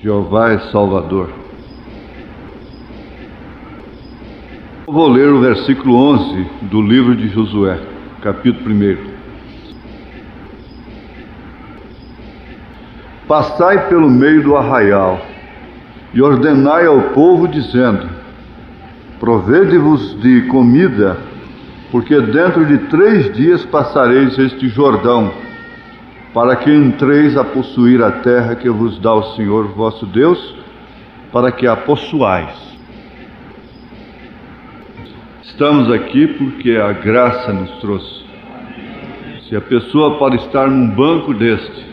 Jeová é Salvador. Eu vou ler o versículo 11 do livro de Josué, capítulo 1. Passai pelo meio do arraial e ordenai ao povo, dizendo: provede-vos de comida, porque dentro de 3 dias passareis este Jordão, para que entreis a possuir a terra que vos dá o Senhor vosso Deus, para que a possuais. Estamos aqui porque a graça nos trouxe. Se a pessoa pode estar num banco deste,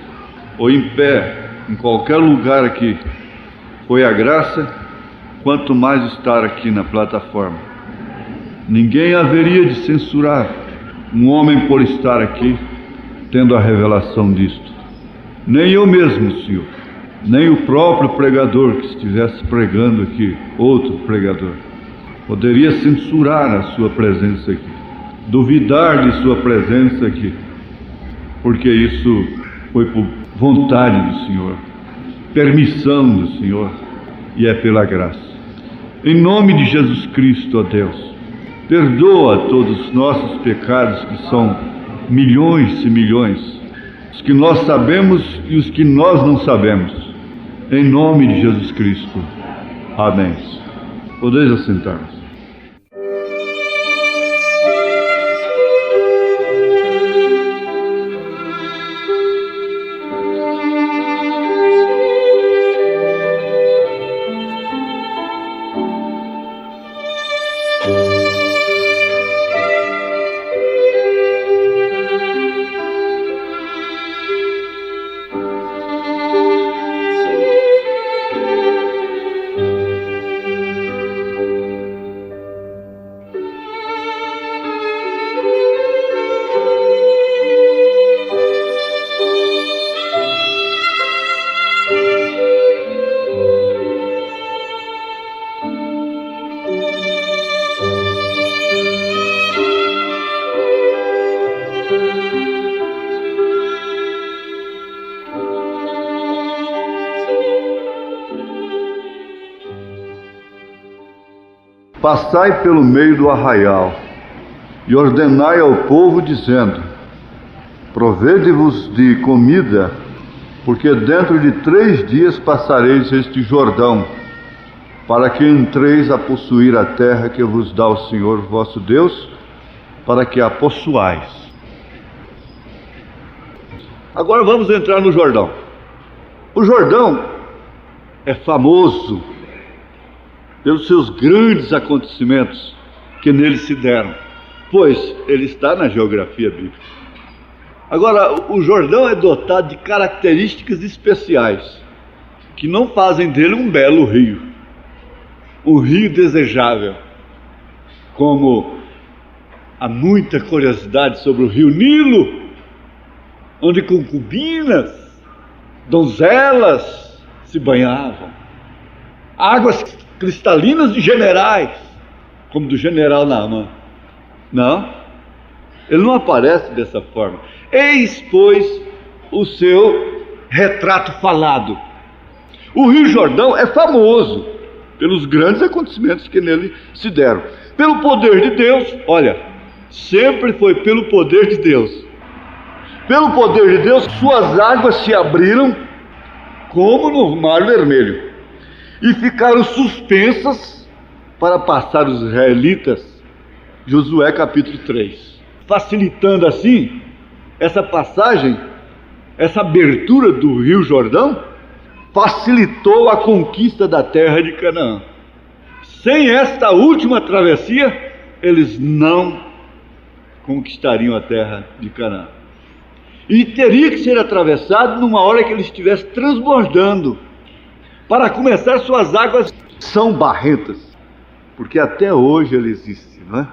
ou em pé, em qualquer lugar aqui, foi a graça, quanto mais estar aqui na plataforma. Ninguém haveria de censurar um homem por estar aqui, tendo a revelação disto. Nem eu mesmo, Senhor, nem o próprio pregador que estivesse pregando aqui, outro pregador, poderia censurar a sua presença aqui, duvidar de sua presença aqui, porque isso foi por vontade do Senhor, permissão do Senhor, e é pela graça. Em nome de Jesus Cristo, ó Deus, perdoa todos os nossos pecados, que são milhões e milhões, os que nós sabemos e os que nós não sabemos, em nome de Jesus Cristo. Amém. Podeis assentar-vos. Passai pelo meio do arraial e ordenai ao povo, dizendo: provede-vos de comida, porque dentro de 3 dias passareis este Jordão, para que entreis a possuir a terra que vos dá o Senhor vosso Deus, para que a possuais. Agora vamos entrar no Jordão. O Jordão é famoso pelos seus grandes acontecimentos que nele se deram, pois ele está na geografia bíblica. Agora, o Jordão é dotado de características especiais, que não fazem dele um belo rio, um rio desejável, como há muita curiosidade sobre o rio Nilo, onde concubinas, donzelas se banhavam, águas cristalinas de generais, como do general Naamã. Não, ele não aparece dessa forma. Eis, pois, o seu retrato falado. O Rio Jordão é famoso pelos grandes acontecimentos que nele se deram. Pelo poder de Deus, olha, sempre foi pelo poder de Deus. Pelo poder de Deus, suas águas se abriram como no Mar Vermelho e ficaram suspensas para passar os israelitas. Josué capítulo 3. Facilitando assim essa passagem, essa abertura do Rio Jordão, facilitou a conquista da terra de Canaã. Sem esta última travessia, eles não conquistariam a terra de Canaã. E teria que ser atravessado numa hora que ele estivesse transbordando. Para começar, suas águas são barrentas, porque até hoje ele existe, não é?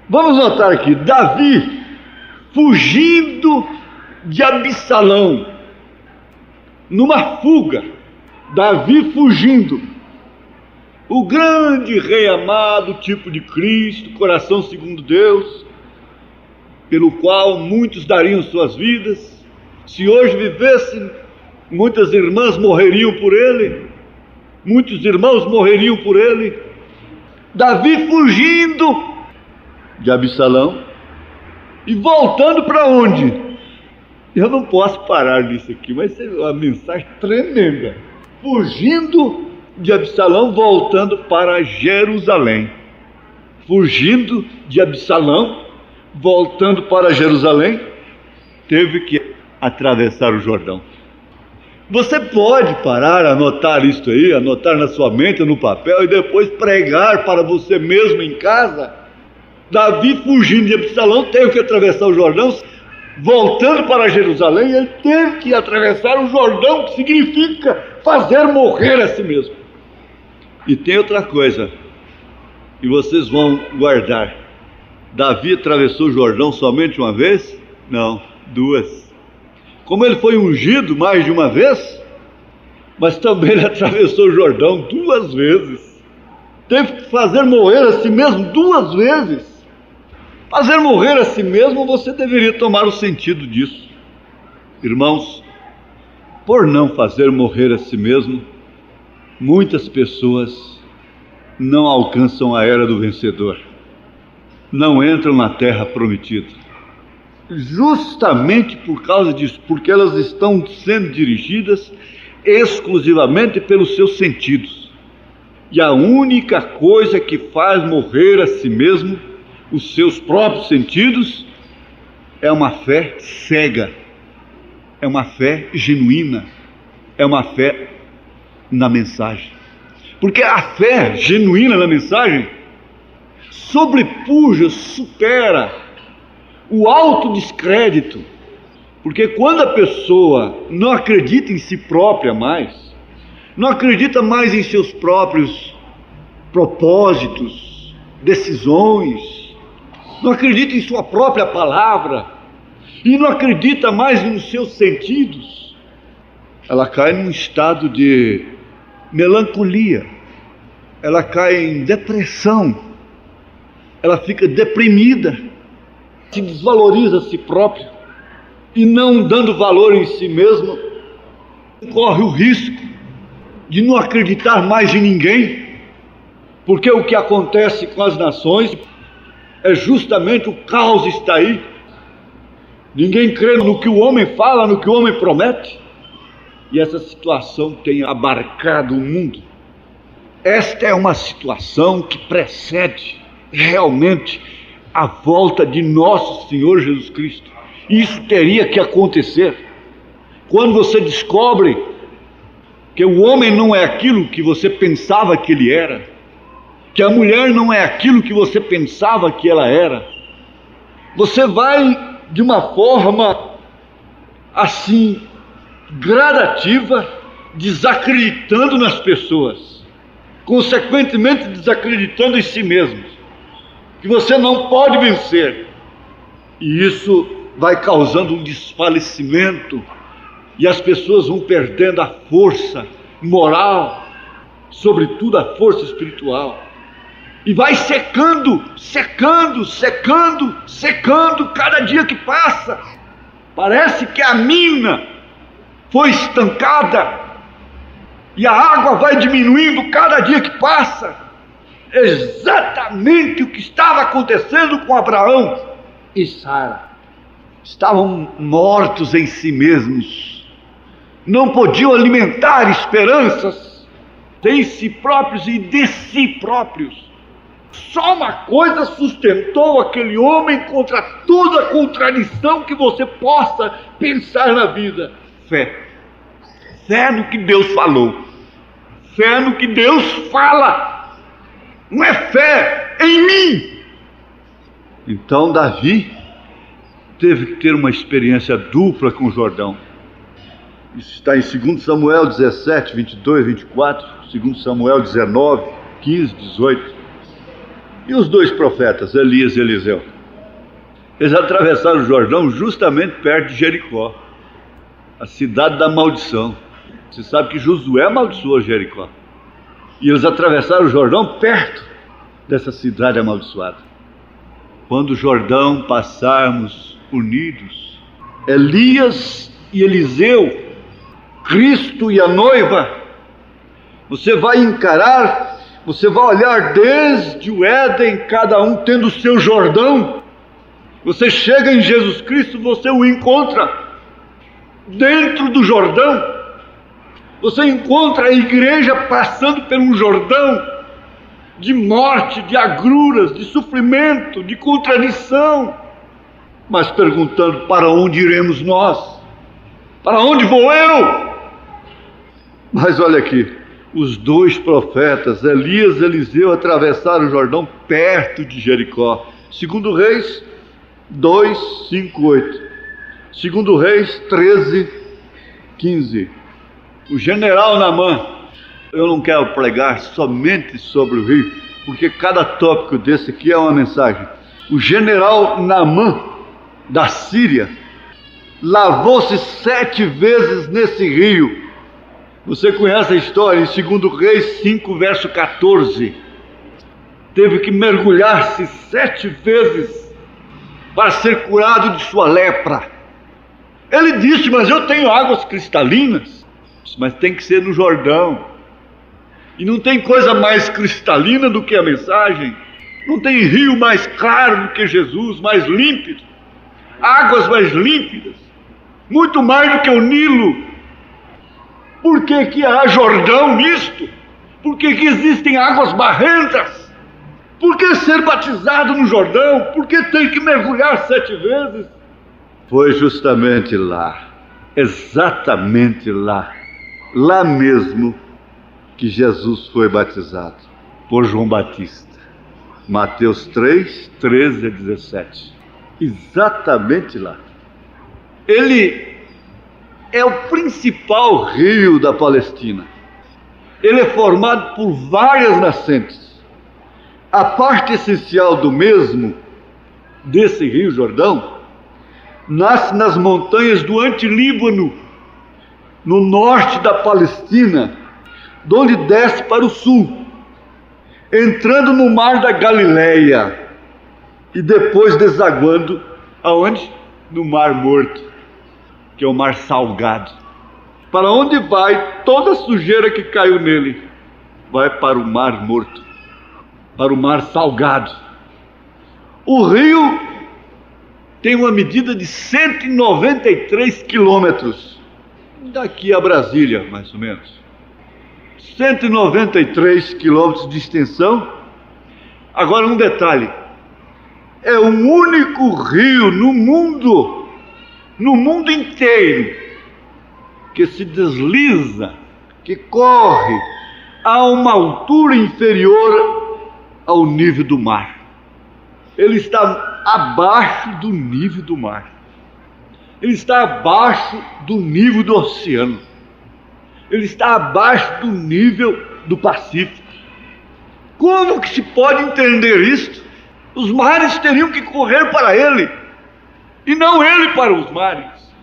Vamos notar aqui, Davi fugindo de Absalão, numa fuga, Davi fugindo, o grande rei amado, tipo de Cristo, coração segundo Deus, pelo qual muitos dariam suas vidas, se hoje vivessem muitas irmãs morreriam por ele, muitos irmãos morreriam por ele. Davi fugindo de Absalão e voltando para onde? Eu não posso parar nisso aqui, mas é uma mensagem tremenda. Fugindo de Absalão, voltando para Jerusalém. Fugindo de Absalão, voltando para Jerusalém, teve que atravessar o Jordão. Você pode parar, anotar isso aí, anotar na sua mente, no papel, e depois pregar para você mesmo em casa. Davi, fugindo de Absalão, teve que atravessar o Jordão, voltando para Jerusalém, ele teve que atravessar o Jordão, que significa fazer morrer a si mesmo. E tem outra coisa, e vocês vão guardar. Davi atravessou o Jordão somente uma vez? Não, duas. Como ele foi ungido mais de uma vez, mas também ele atravessou o Jordão duas vezes. Teve que fazer morrer a si mesmo duas vezes. Fazer morrer a si mesmo, você deveria tomar o sentido disso. Irmãos, por não fazer morrer a si mesmo, muitas pessoas não alcançam a era do vencedor, não entram na terra prometida, justamente por causa disso, porque elas estão sendo dirigidas exclusivamente pelos seus sentidos, e a única coisa que faz morrer a si mesmo, os seus próprios sentidos, é uma fé cega, é uma fé genuína, é uma fé na mensagem. Porque a fé genuína na mensagem sobrepuja, supera o autodescrédito. Porque quando a pessoa não acredita em si própria mais, não acredita mais em seus próprios propósitos, decisões, não acredita em sua própria palavra e não acredita mais nos seus sentidos, ela cai num estado de melancolia, ela cai em depressão, ela fica deprimida, se desvaloriza a si própria e, não dando valor em si mesma, corre o risco de não acreditar mais em ninguém, porque o que acontece com as nações é justamente o caos está aí. Ninguém crê no que o homem fala, no que o homem promete. E essa situação tem abarcado o mundo. Esta é uma situação que precede realmente a volta de nosso Senhor Jesus Cristo. Isso teria que acontecer. Quando você descobre que o homem não é aquilo que você pensava que ele era, que a mulher não é aquilo que você pensava que ela era, você vai de uma forma assim gradativa desacreditando nas pessoas, consequentemente desacreditando em si mesmo, que você não pode vencer, e isso vai causando um desfalecimento, e as pessoas vão perdendo a força moral, sobretudo a força espiritual, e vai secando, secando, secando, secando cada dia que passa. Parece que a mina foi estancada e a água vai diminuindo cada dia que passa. Exatamente o que estava acontecendo com Abraão e Sara. Estavam mortos em si mesmos, não podiam alimentar esperanças em si próprios e de si próprios. Só uma coisa sustentou aquele homem contra toda a contradição que você possa pensar na vida: fé. Fé no que Deus falou, fé no que Deus fala, não é fé em mim. Então Davi teve que ter uma experiência dupla com o Jordão. Isso está em 2 Samuel 17, 22, 24, 2 Samuel 19, 15, 18. E os dois profetas, Elias e Eliseu, eles atravessaram o Jordão justamente perto de Jericó, a cidade da maldição. Você sabe que Josué amaldiçoou Jericó, e eles atravessaram o Jordão perto dessa cidade amaldiçoada. Quando o Jordão passarmos unidos, Elias e Eliseu Cristo e a noiva. Você vai encarar, você vai olhar desde o Éden, cada um tendo o seu Jordão. Você chega em Jesus Cristo, você o encontra dentro do Jordão. Você encontra a igreja passando pelo Jordão de morte, de agruras, de sofrimento, de contradição, mas perguntando: para onde iremos nós? Para onde vou eu? Mas olha aqui, os dois profetas, Elias e Eliseu, atravessaram o Jordão perto de Jericó. 2 Reis 2, 5, 8. 2 Reis 13, 15. O general Naamã, eu não quero pregar somente sobre o rio, porque cada tópico desse aqui é uma mensagem. O general Naamã, da Síria, lavou-se 7 vezes nesse rio. Você conhece a história, em 2 Reis 5, verso 14. Teve que mergulhar-se 7 vezes para ser curado de sua lepra. Ele disse: mas eu tenho águas cristalinas. Mas tem que ser no Jordão. E não tem coisa mais cristalina do que a mensagem. Não tem rio mais claro do que Jesus, mais límpido. Águas mais límpidas. Muito mais do que o Nilo. Por que há Jordão nisto? Por que existem águas barrentas? Por que ser batizado no Jordão? Por que tem que mergulhar 7 vezes? Foi justamente lá, exatamente lá mesmo, que Jesus foi batizado por João Batista. Mateus 3, 13 a 17. Exatamente lá. Ele é o principal rio da Palestina. Ele é formado por várias nascentes. A parte essencial do mesmo, desse rio Jordão, nasce nas montanhas do Antilíbano, no norte da Palestina, de onde desce para o sul, entrando no mar da Galileia e depois desaguando aonde? No Mar Morto, que é o mar salgado. Para onde vai toda a sujeira que caiu nele? Vai para o Mar Morto, para o mar salgado. O rio tem uma medida de 193 quilômetros, daqui a Brasília, mais ou menos. 193 quilômetros de extensão. Agora um detalhe: é o único rio no mundo inteiro, que se desliza, que corre a uma altura inferior ao nível do mar. Ele está abaixo do nível do mar. Ele está abaixo do nível do oceano. Ele está abaixo do nível do Pacífico. Como que se pode entender isto? Os mares teriam que correr para ele, e não ele para os mares.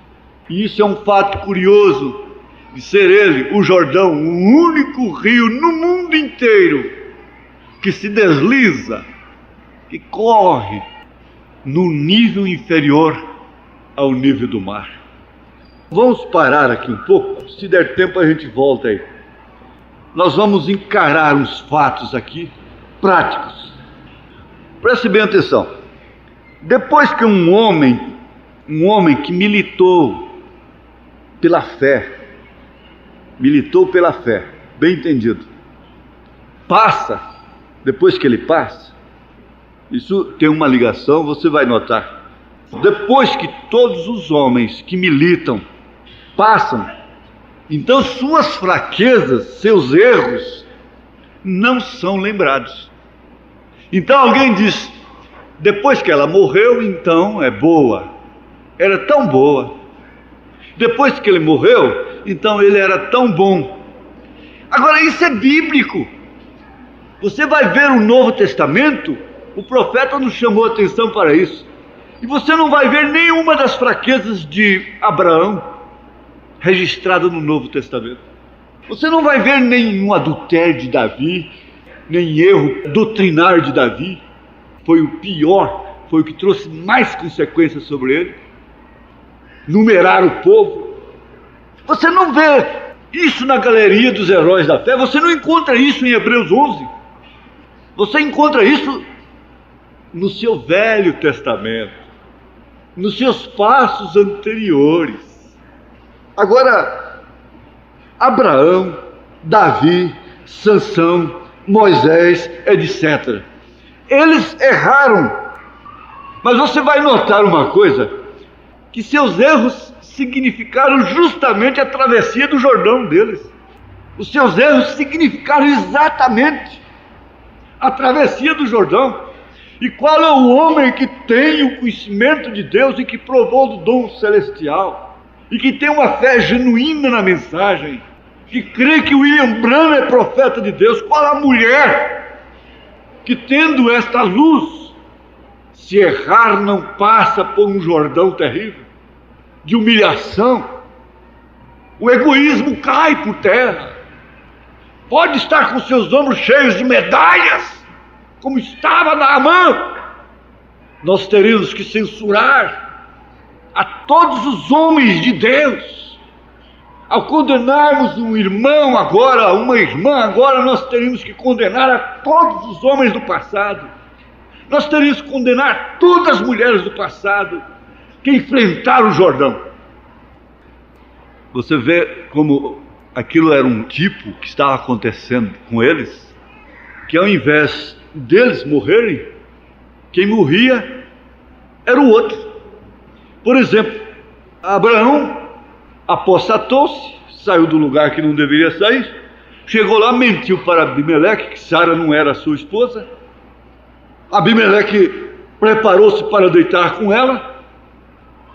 E isso é um fato curioso, de ser ele, o Jordão, o único rio no mundo inteiro que se desliza, que corre no nível inferior ao nível do mar. Vamos parar aqui um pouco, se der tempo a gente volta aí. Nós vamos encarar uns fatos aqui, práticos. Preste bem atenção. Depois que um homem que militou pela fé, bem entendido, depois que ele passa, isso tem uma ligação, você vai notar. Depois que todos os homens que militam passam, então suas fraquezas, seus erros, não são lembrados. Então alguém diz: depois que ela morreu, então é boa. Era tão boa. Depois que ele morreu, então ele era tão bom. Agora isso é bíblico. Você vai ver o Novo Testamento, o profeta nos chamou a atenção para isso. E você não vai ver nenhuma das fraquezas de Abraão registrada no Novo Testamento. Você não vai ver nenhum adultério de Davi, nem erro doutrinário de Davi. Foi o pior, foi o que trouxe mais consequências sobre ele. Numerar o povo. Você não vê isso na galeria dos heróis da fé, você não encontra isso em Hebreus 11. Você encontra isso no seu Velho Testamento, nos seus passos anteriores. Agora, Abraão, Davi, Sansão, Moisés, etc. Eles erraram, mas você vai notar uma coisa, que seus erros significaram justamente a travessia do Jordão deles. Os seus erros significaram exatamente a travessia do Jordão. E qual é o homem que tem o conhecimento de Deus e que provou do dom celestial e que tem uma fé genuína na mensagem, que crê que William Branham é profeta de Deus? Qual a mulher que, tendo esta luz, se errar, não passa por um Jordão terrível de humilhação? O egoísmo cai por terra. Pode estar com seus ombros cheios de medalhas, como estava Naamã. Nós teríamos que censurar a todos os homens de Deus. Ao condenarmos um irmão agora, uma irmã agora, nós teríamos que condenar a todos os homens do passado. Nós teríamos que condenar todas as mulheres do passado que enfrentaram o Jordão. Você vê como aquilo era um tipo que estava acontecendo com eles, que ao invés deles morrerem, quem morria era o outro. Por exemplo, Abraão apostatou-se, saiu do lugar que não deveria sair, chegou lá, mentiu para Abimeleque que Sara não era sua esposa. Abimeleque preparou-se para deitar com ela,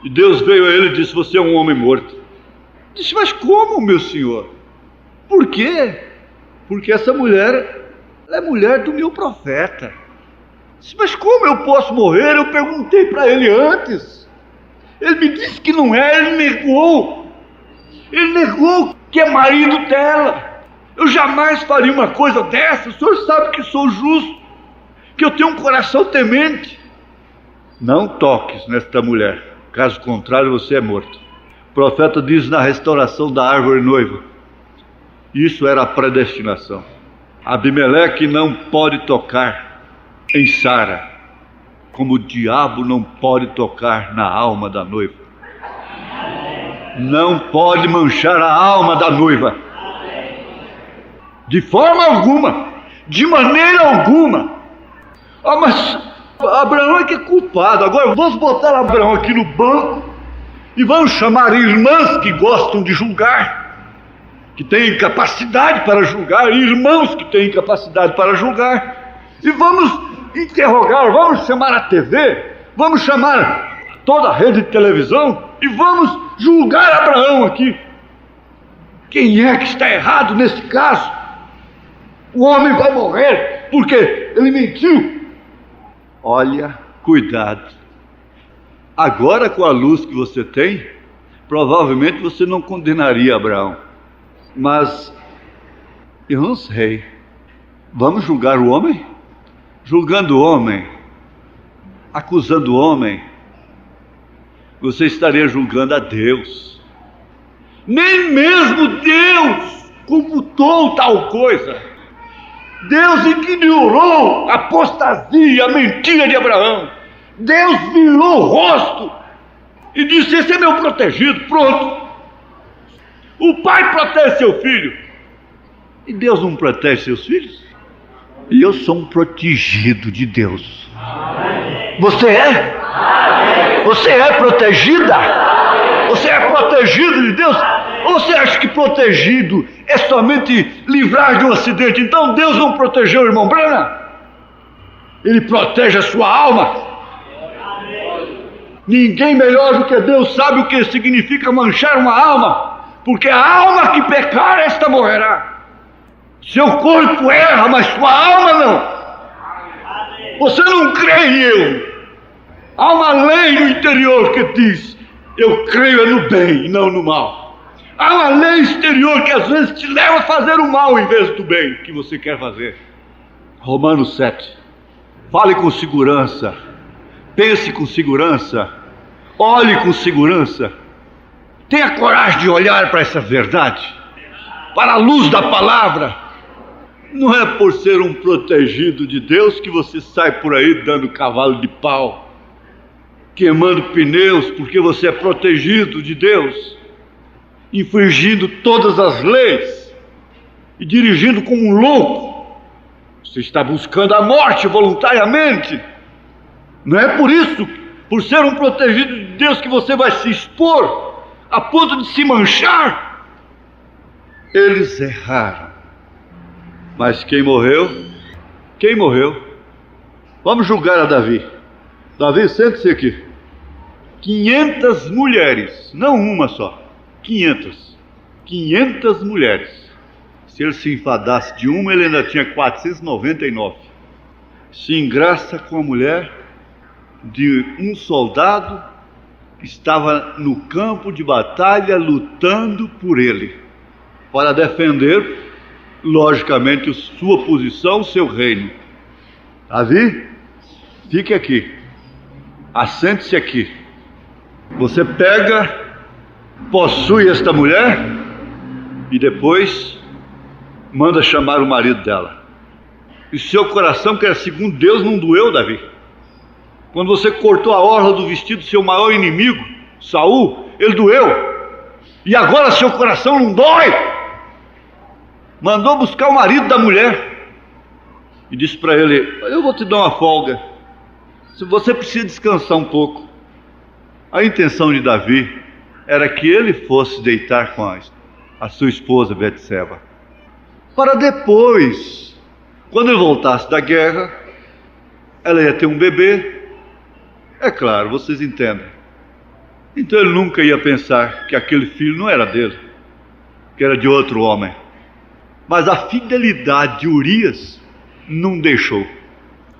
e Deus veio a ele e disse: você é um homem morto. Disse: mas como, meu senhor? Por quê? Porque essa mulher, ela é mulher do meu profeta. Disse: mas como eu posso morrer? Eu perguntei para ele antes. Ele me disse que não é, ele negou. Ele negou que é marido dela. Eu jamais faria uma coisa dessa. O senhor sabe que sou justo, que eu tenho um coração temente. Não toques nesta mulher, caso contrário você é morto. O profeta diz na restauração da árvore noiva. Isso era a predestinação. Abimeleque não pode tocar em Sara, como o diabo não pode tocar na alma da noiva. Não pode manchar a alma da noiva, de forma alguma, de maneira alguma. Mas Abraão é que é culpado. Agora vamos botar Abraão aqui no banco e vamos chamar irmãs que gostam de julgar, que têm capacidade para julgar, irmãos que têm capacidade para julgar, e vamos interrogar, vamos chamar a TV, vamos chamar toda a rede de televisão e vamos julgar Abraão aqui. Quem é que está errado nesse caso? O homem vai morrer porque ele mentiu. Olha, cuidado. Agora, com a luz que você tem, provavelmente você não condenaria Abraão. Mas eu não sei. Vamos julgar o homem? Julgando o homem, acusando o homem, você estaria julgando a Deus. Nem mesmo Deus computou tal coisa. Deus ignorou a apostasia, a mentira de Abraão. Deus virou o rosto e disse: esse é meu protegido. Pronto. O pai protege seu filho, e Deus não protege seus filhos? E eu sou um protegido de Deus. Você é? Você é protegida? Você é protegido de Deus? Ou você acha que protegido é somente livrar de um acidente? Então Deus não protegeu o irmão Branham? Ele protege a sua alma. Ninguém melhor do que Deus sabe o que significa manchar uma alma, porque a alma que pecar, esta morrerá. Seu corpo erra, mas sua alma não. Você não crê em eu. Há uma lei no interior que diz: eu creio no bem e não no mal. Há uma lei exterior que às vezes te leva a fazer o mal em vez do bem que você quer fazer. Romanos 7. Fale com segurança, pense com segurança, olhe com segurança. Tenha coragem de olhar para essa verdade, para a luz da palavra. Não é por ser um protegido de Deus que você sai por aí dando cavalo de pau, queimando pneus, porque você é protegido de Deus, infringindo todas as leis e dirigindo como um louco. Você está buscando a morte voluntariamente. Não é por isso, por ser um protegido de Deus, que você vai se expor a ponto de se manchar. Eles erraram. Mas quem morreu? Quem morreu? Vamos julgar a Davi. Davi, sente-se aqui. 500 mulheres, não uma só. 500 mulheres. Se ele se enfadasse de uma, ele ainda tinha 499. Se engraça com a mulher de um soldado que estava no campo de batalha lutando por ele, para defender, logicamente, sua posição, seu reino. Davi, fique aqui, assente-se aqui. Você pega, possui esta mulher e depois manda chamar o marido dela. E seu coração, que era segundo Deus, não doeu, Davi? Quando você cortou a orla do vestido do seu maior inimigo, Saul, ele doeu. E agora seu coração não dói? Mandou buscar o marido da mulher e disse para ele: eu vou te dar uma folga, se você precisa descansar um pouco. A intenção de Davi era que ele fosse deitar com a sua esposa Betseba, para depois, quando ele voltasse da guerra, ela ia ter um bebê. É claro, vocês entendem. Então ele nunca ia pensar que aquele filho não era dele, que era de outro homem. Mas a fidelidade de Urias não deixou.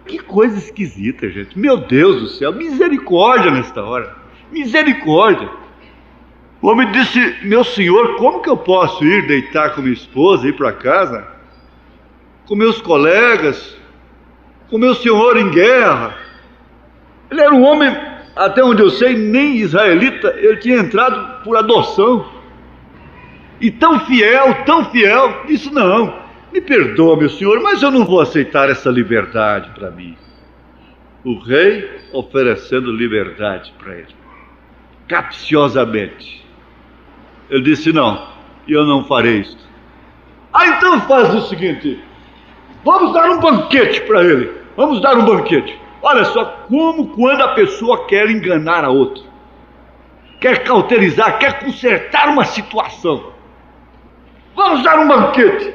Que coisa esquisita, gente. Meu Deus do céu, misericórdia nesta hora. Misericórdia. O homem disse: meu senhor, como que eu posso ir deitar com minha esposa, ir para casa, com meus colegas, com meu senhor em guerra? Ele era um homem, até onde eu sei, nem israelita, ele tinha entrado por adoção. E tão fiel, disse: não, me perdoa, meu senhor, mas eu não vou aceitar essa liberdade para mim. O rei oferecendo liberdade para ele, capciosamente. Ele disse: não, eu não farei isto. Então faz o seguinte, vamos dar um banquete para ele. Vamos dar um banquete. Olha só como quando a pessoa quer enganar a outra, quer cauterizar, quer consertar uma situação. Vamos dar um banquete.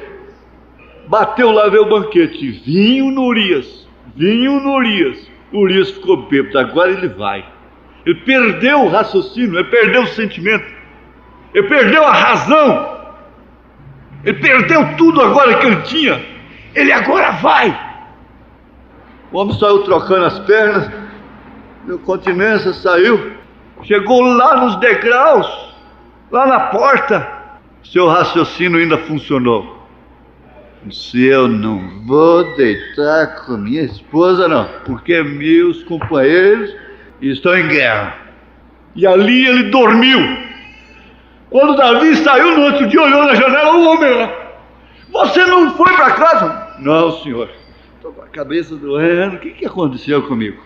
Bateu lá, veio o banquete. Vinho no Urias. O Urias ficou bêbado. Agora ele vai. Ele perdeu o raciocínio, ele perdeu o sentimento, ele perdeu a razão, ele perdeu tudo agora que ele tinha. Ele agora vai. O homem saiu trocando as pernas, deu continência, saiu, chegou lá nos degraus, lá na porta. Seu raciocínio ainda funcionou. Se eu não vou deitar com minha esposa, não, porque meus companheiros estão em guerra. E ali ele dormiu. Quando Davi saiu no outro dia, olhou na janela, o homem lá: você não foi para casa? Não, senhor, estou com a cabeça doendo, o que aconteceu comigo?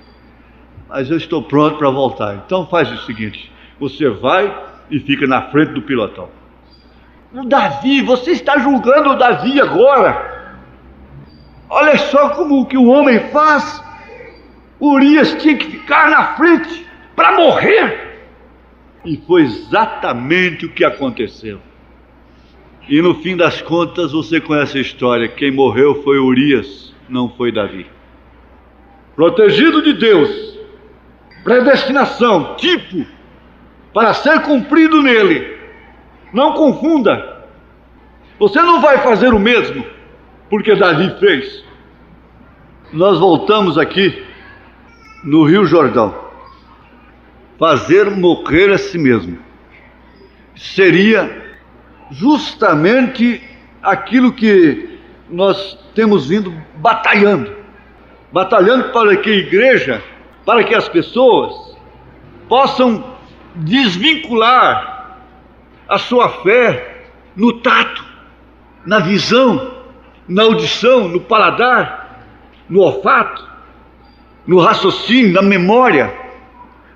Mas eu estou pronto para voltar. Então faz o seguinte, você vai e fica na frente do pilotão. O Davi, você está julgando o Davi agora. Olha só como que o homem faz. Urias tinha que ficar na frente para morrer. E foi exatamente o que aconteceu. E no fim das contas, você conhece a história. Quem morreu foi Urias, não foi Davi. Protegido de Deus, predestinação, tipo, para ser cumprido nele. Não confunda. Você não vai fazer o mesmo porque Davi fez. Nós voltamos aqui no Rio Jordão. Fazer morrer a si mesmo seria justamente aquilo que nós temos vindo batalhando para que a igreja, para que as pessoas possam desvincular a sua fé no tato, na visão, na audição, no paladar, no olfato, no raciocínio, na memória,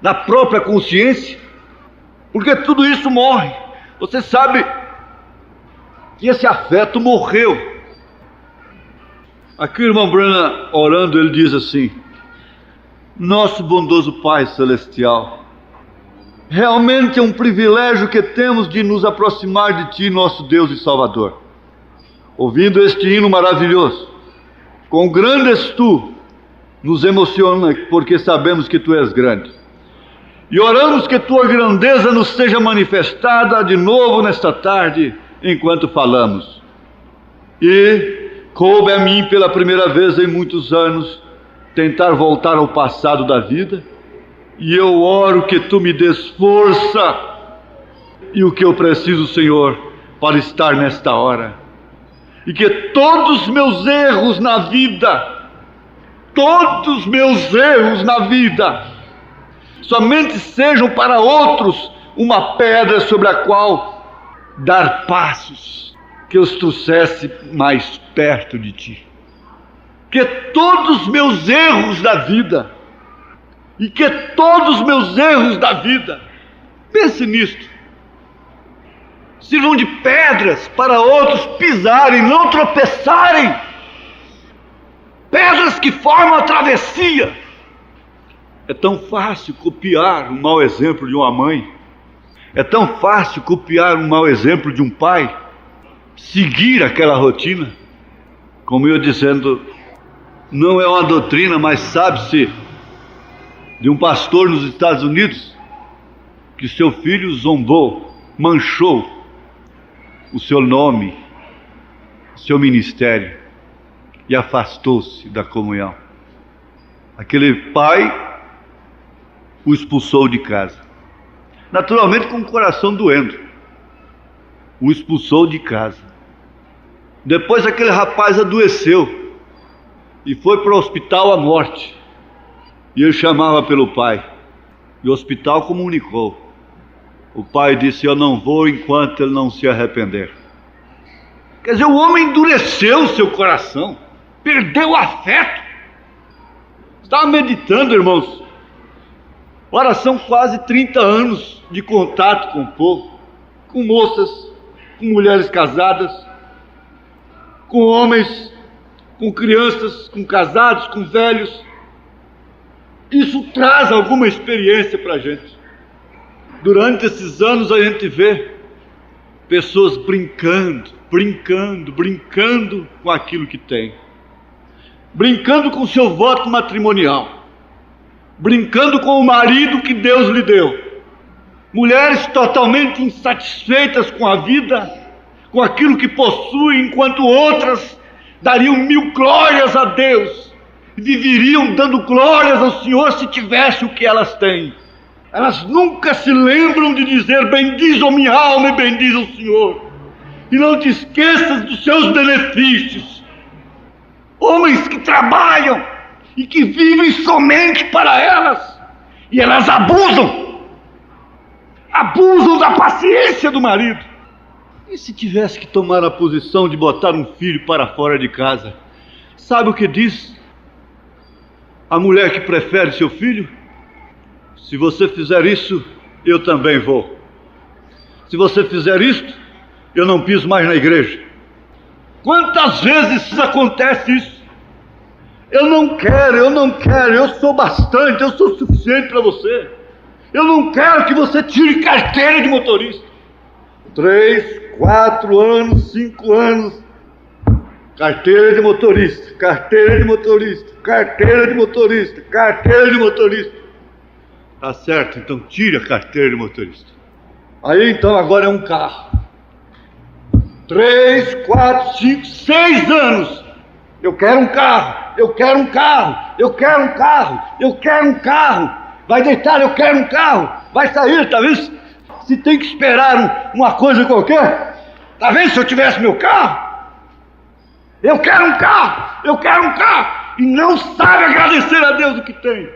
na própria consciência, porque tudo isso morre. Você sabe que esse afeto morreu. Aqui o irmão Branham, orando, ele diz assim: nosso bondoso Pai Celestial, realmente é um privilégio que temos de nos aproximar de Ti, nosso Deus e Salvador. Ouvindo este hino maravilhoso, quão grande és Tu, nos emociona porque sabemos que Tu és grande. E oramos que Tua grandeza nos seja manifestada de novo nesta tarde, enquanto falamos. E coube a mim pela primeira vez em muitos anos tentar voltar ao passado da vida, e eu oro que Tu me des força e o que eu preciso, Senhor, para estar nesta hora, e que todos os meus erros na vida, somente sejam para outros uma pedra sobre a qual dar passos que os trouxesse mais perto de Ti. Que todos os meus erros da vida, pense nisto, sirvam de pedras para outros pisarem, não tropeçarem, pedras que formam a travessia. É tão fácil copiar um mau exemplo de uma mãe, é tão fácil copiar um mau exemplo de um pai, seguir aquela rotina, como eu dizendo, não é uma doutrina, mas sabe-se de um pastor nos Estados Unidos que seu filho zombou, manchou o seu nome, o seu ministério, e afastou-se da comunhão. Aquele pai o expulsou de casa, naturalmente com o coração doendo, o expulsou de casa. Depois aquele rapaz adoeceu e foi para o hospital à morte, e ele chamava pelo pai, e o hospital comunicou. O pai disse: eu não vou enquanto ele não se arrepender. Quer dizer, o homem endureceu o seu coração, perdeu o afeto. Estava meditando, irmãos, ora, são quase 30 anos de contato com o povo, com moças, com mulheres casadas, com homens, com crianças, com casados, com velhos. Isso traz alguma experiência para a gente. Durante esses anos a gente vê pessoas brincando com aquilo que tem, brincando com seu voto matrimonial, brincando com o marido que Deus lhe deu. Mulheres totalmente insatisfeitas com a vida, com aquilo que possuem, enquanto outras dariam 1000 glórias a Deus, e viveriam dando glórias ao Senhor se tivesse o que elas têm. Elas nunca se lembram de dizer: bendiz a minha alma e bendiz o Senhor, e não te esqueças dos seus benefícios. Homens que trabalham e que vivem somente para elas, e elas abusam da paciência do marido. E se tivesse que tomar a posição de botar um filho para fora de casa, sabe o que diz a mulher que prefere seu filho? Se você fizer isso, eu também vou. Se você fizer isto, eu não piso mais na igreja. Quantas vezes acontece isso? Eu não quero, eu sou bastante, eu sou suficiente para você. Eu não quero que você tire carteira de motorista. 3, 4 anos, 5 anos. Carteira de motorista, carteira de motorista, carteira de motorista, carteira de motorista. Tá certo, então tire a carteira de motorista. Aí então agora é um carro. 3, 4, 5, 6 anos. Eu quero um carro, eu quero um carro, eu quero um carro, eu quero um carro. Vai deitar, eu quero um carro. Vai sair, tá vendo? Se tem que esperar uma coisa qualquer. Tá vendo se eu tivesse meu carro? Eu quero um carro, eu quero um carro. E não sabe agradecer a Deus o que tem.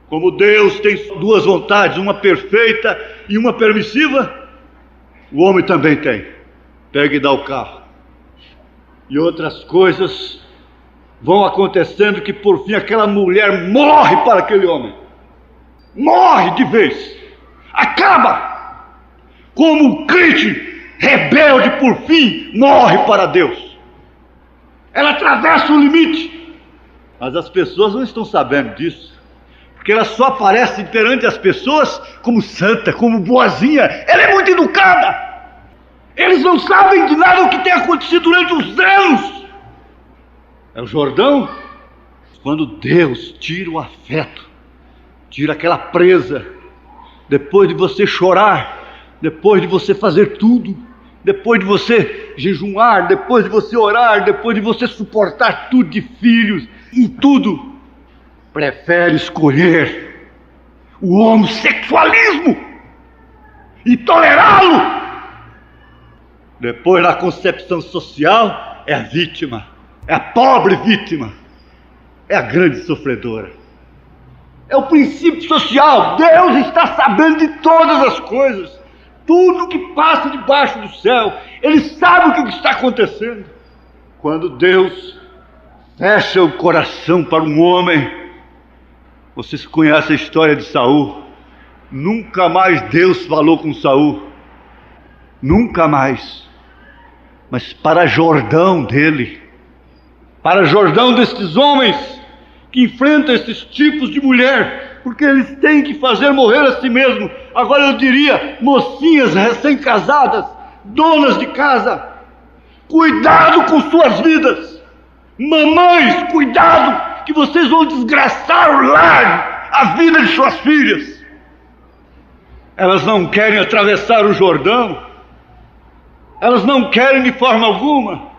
Como Deus tem duas vontades, uma perfeita e uma permissiva, O homem também tem. Pega e dá o carro. E outras coisas vão acontecendo que por fim aquela mulher morre para aquele homem. Morre de vez. Acaba. Como o crente rebelde por fim morre para Deus. Ela atravessa o limite. Mas as pessoas não estão sabendo disso. Porque ela só aparece perante as pessoas como santa, como boazinha. Ela é muito educada. Eles não sabem de nada o que tem acontecido durante os anos. É o Jordão. Quando Deus tira o afeto, tira aquela presa, depois de você chorar, depois de você fazer tudo, depois de você jejuar, depois de você orar, depois de você suportar tudo de filhos e tudo, prefere escolher o homossexualismo e tolerá-lo. Depois, na concepção social, é a vítima, é a pobre vítima, é a grande sofredora. É o princípio social. Deus está sabendo de todas as coisas, tudo que passa debaixo do céu. Ele sabe o que está acontecendo. Quando Deus fecha o coração para um homem, vocês conhecem a história de Saul. Nunca mais Deus falou com Saul, nunca mais. Mas para Jordão dele, para Jordão destes homens que enfrentam esses tipos de mulher, porque eles têm que fazer morrer a si mesmo. Agora eu diria, mocinhas recém-casadas, donas de casa, cuidado com suas vidas. Mamães, cuidado, que vocês vão desgraçar o lar, a vida de suas filhas. Elas não querem atravessar o Jordão. Elas não querem de forma alguma.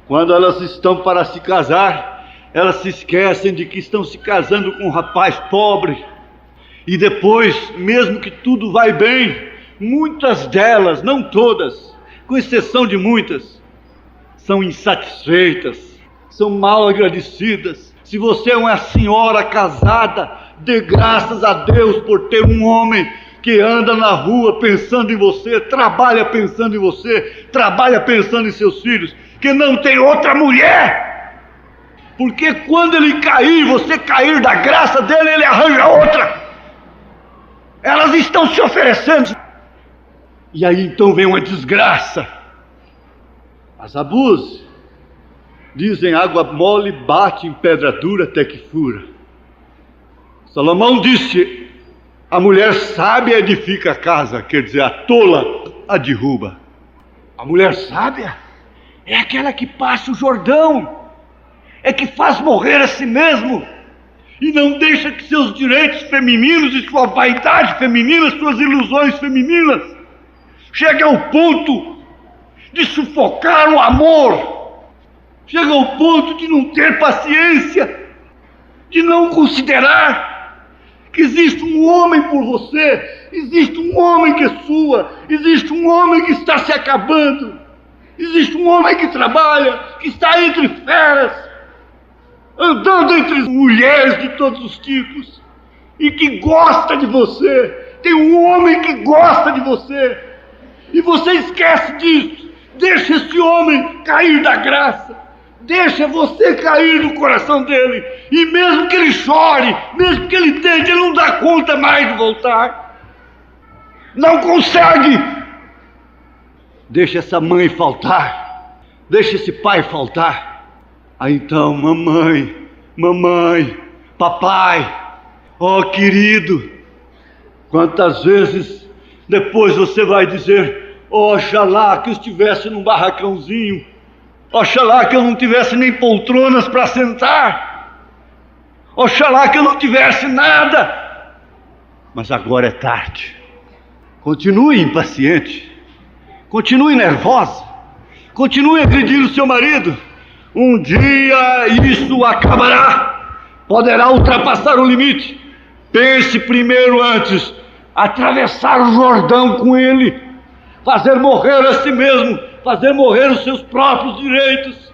Quando elas estão para se casar, elas se esquecem de que estão se casando com um rapaz pobre. E depois, mesmo que tudo vai bem, muitas delas, não todas, com exceção de muitas, são insatisfeitas, são mal agradecidas. Se você é uma senhora casada, dê graças a Deus por ter um homem que anda na rua pensando em você, trabalha pensando em você, trabalha pensando em seus filhos, que não tem outra mulher. Porque quando ele cair, você cair da graça dele, ele arranja outra. Elas estão se oferecendo. E aí então vem uma desgraça. As abuse. Dizem, água mole bate em pedra dura até que fura. Salomão disse, a mulher sábia edifica a casa, quer dizer, a tola a derruba. A mulher sábia é aquela que passa o Jordão, é que faz morrer a si mesmo, e não deixa que seus direitos femininos e sua vaidade feminina, suas ilusões femininas, cheguem ao ponto de sufocar o amor, chega ao ponto de não ter paciência, de não considerar que existe um homem por você, existe um homem que é sua, existe um homem que está se acabando, existe um homem que trabalha, que está entre feras, andando entre mulheres de todos os tipos, e que gosta de você. Tem um homem que gosta de você, e você esquece disso. Deixa esse homem cair da graça. Deixa você cair no coração dele. E mesmo que ele chore, mesmo que ele tente, ele não dá conta mais de voltar. Não consegue. Deixa essa mãe faltar. Deixa esse pai faltar. Aí então, mamãe, papai, ó querido, quantas vezes depois você vai dizer, oxalá que eu estivesse num barracãozinho, oxalá que eu não tivesse nem poltronas para sentar, oxalá que eu não tivesse nada. Mas agora é tarde. Continue impaciente, continue nervosa, continue agredindo seu marido. Um dia isso acabará, poderá ultrapassar o limite. Pense primeiro antes, atravessar o Jordão com ele, fazer morrer a si mesmo, fazer morrer os seus próprios direitos.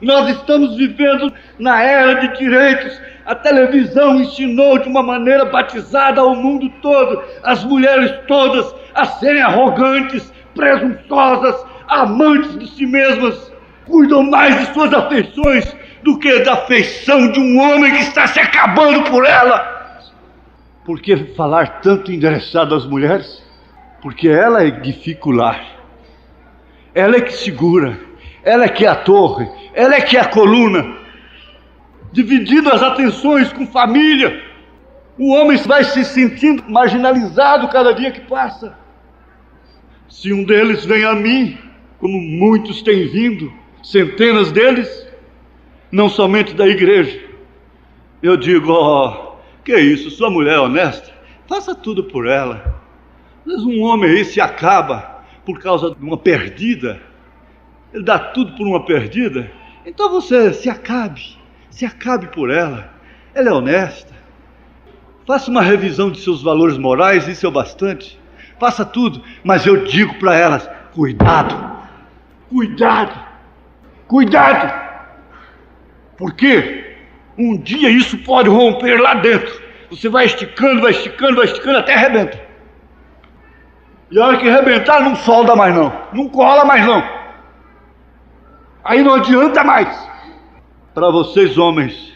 Nós estamos vivendo na era de direitos. A televisão ensinou de uma maneira batizada ao mundo todo, as mulheres todas, a serem arrogantes, presunçosas, amantes de si mesmas, cuidam mais de suas afeições do que da afeição de um homem que está se acabando por ela. Por que falar tanto endereçado às mulheres? Porque ela é dificular, ela é que segura, ela é que é a torre, ela é que é a coluna, dividindo as atenções com família. O homem vai se sentindo marginalizado cada dia que passa. Se um deles vem a mim, como muitos têm vindo, centenas deles, não somente da igreja, eu digo, que isso, sua mulher é honesta, faça tudo por ela. Mas um homem aí se acaba por causa de uma perdida, ele dá tudo por uma perdida, então você se acabe por ela. Ela é honesta, faça uma revisão de seus valores morais, isso é o bastante, faça tudo, mas eu digo para elas, cuidado, porque um dia isso pode romper lá dentro, você vai esticando até arrebenta, e a hora que arrebentar não solda mais não cola mais não, aí não adianta mais. Para vocês homens,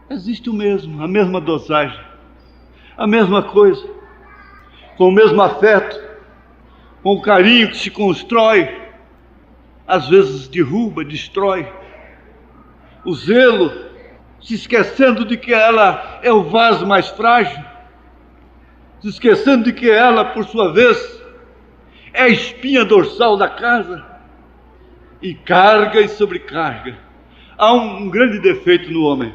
existe a mesma dosagem, a mesma coisa, com o mesmo afeto, com o carinho que se constrói, às vezes derruba, destrói, o zelo, se esquecendo de que ela é o vaso mais frágil, se esquecendo de que ela, por sua vez, é a espinha dorsal da casa, e carga e sobrecarga. Há um grande defeito no homem,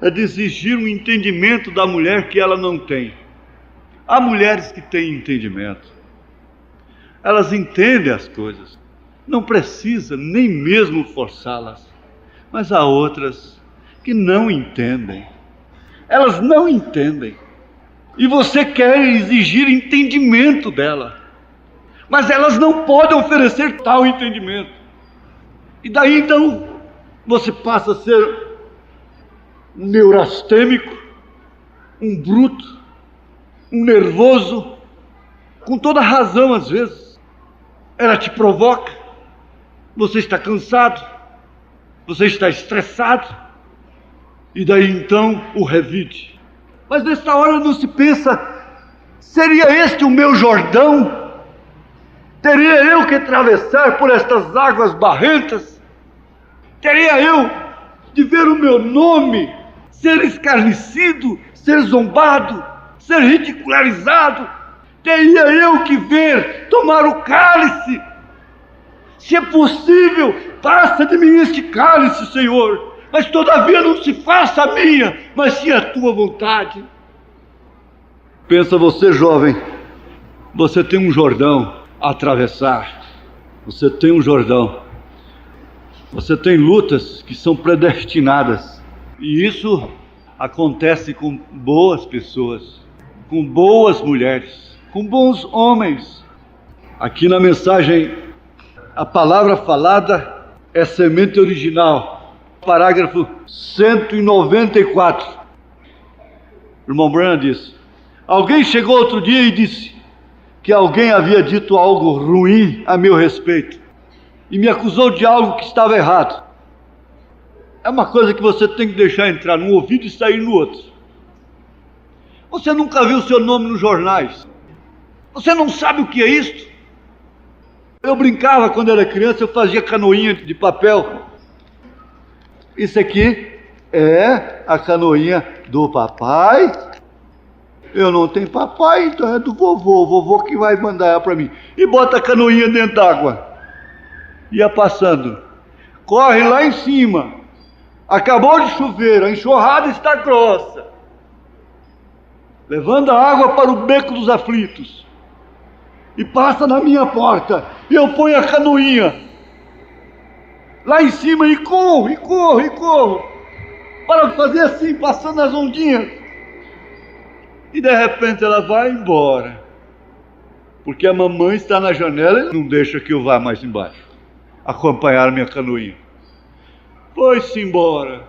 é de exigir um entendimento da mulher que ela não tem. Há mulheres que têm entendimento, elas entendem as coisas, não precisa nem mesmo forçá-las, mas há outras que não entendem, elas não entendem, e você quer exigir entendimento dela, mas elas não podem oferecer tal entendimento, e daí então você passa a ser um neurastêmico, um bruto, um nervoso, com toda razão às vezes. Ela te provoca, você está cansado, você está estressado, e daí então o revide. Mas nessa hora não se pensa, seria este o meu Jordão? Teria eu que atravessar por estas águas barrentas? Teria eu de ver o meu nome ser escarnecido, ser zombado, ser ridicularizado? Teria eu que ver tomar o cálice? Se é possível, passa de mim este cálice, Senhor, mas todavia não se faça a minha, mas sim a tua vontade. Pensa você, jovem, você tem um Jordão a atravessar, você tem um Jordão, você tem lutas que são predestinadas, e isso acontece com boas pessoas, com boas mulheres, com bons homens. Aqui na mensagem, a palavra falada é semente original, parágrafo 194. O irmão Branham disse: alguém chegou outro dia e disse que alguém havia dito algo ruim a meu respeito, e me acusou de algo que estava errado. É uma coisa que você tem que deixar entrar num ouvido e sair no outro. Você nunca viu seu nome nos jornais, você não sabe o que é isto? Eu brincava quando era criança, eu fazia canoinha de papel. Isso aqui é a canoinha do papai. Eu não tenho papai, então é do vovô. O vovô que vai mandar ela para mim. E bota a canoinha dentro d'água. Ia passando. Corre lá em cima. Acabou de chover, a enxurrada está grossa. Levando a água para o beco dos aflitos. E passa na minha porta. E eu ponho a canoinha lá em cima e corro. Para fazer assim, passando as ondinhas. E de repente ela vai embora. Porque a mamãe está na janela e não deixa que eu vá mais embaixo acompanhar a minha canoinha. Foi-se embora.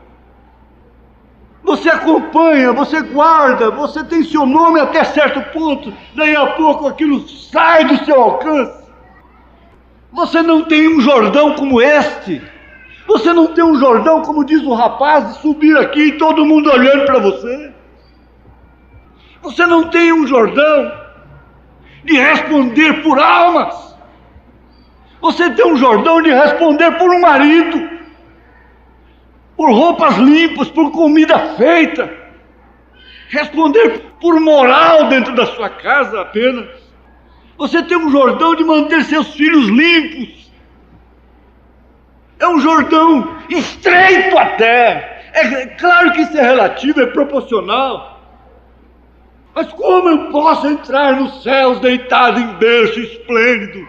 Você acompanha, você guarda, você tem seu nome até certo ponto, daí a pouco aquilo sai do seu alcance. Você não tem um Jordão como este. Você não tem um Jordão, como diz o rapaz, de subir aqui e todo mundo olhando para você. Você não tem um Jordão de responder por almas. Você tem um Jordão de responder por um marido, por roupas limpas, por comida feita. Responder por moral dentro da sua casa apenas. Você tem um Jordão de manter seus filhos limpos. É um Jordão estreito até. É claro que isso é relativo, é proporcional. Mas como eu posso entrar nos céus deitado em berço esplêndido,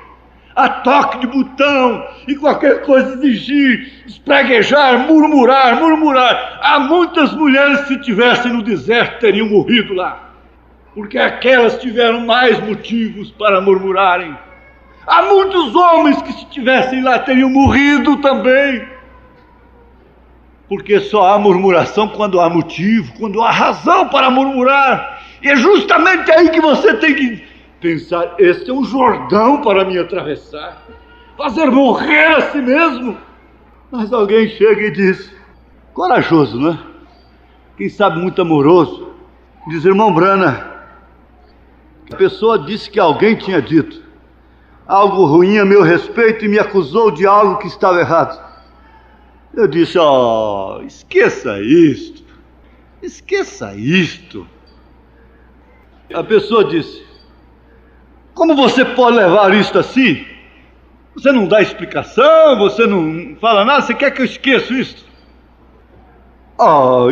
a toque de botão, e qualquer coisa exigir, espreguejar, murmurar? Há muitas mulheres que se tivessem no deserto teriam morrido lá, porque aquelas tiveram mais motivos para murmurarem. Há muitos homens que se tivessem lá teriam morrido também, porque só há murmuração quando há motivo, quando há razão para murmurar. E é justamente aí que você tem que pensar: este é um Jordão para me atravessar, fazer morrer a si mesmo. Mas alguém chega e diz, corajoso, né? Quem sabe muito amoroso, diz: irmão Branham, a pessoa disse que alguém tinha dito algo ruim a meu respeito e me acusou de algo que estava errado. Eu disse: esqueça isto. A pessoa disse: como você pode levar isto assim? Você não dá explicação, você não fala nada, você quer que eu esqueça isto?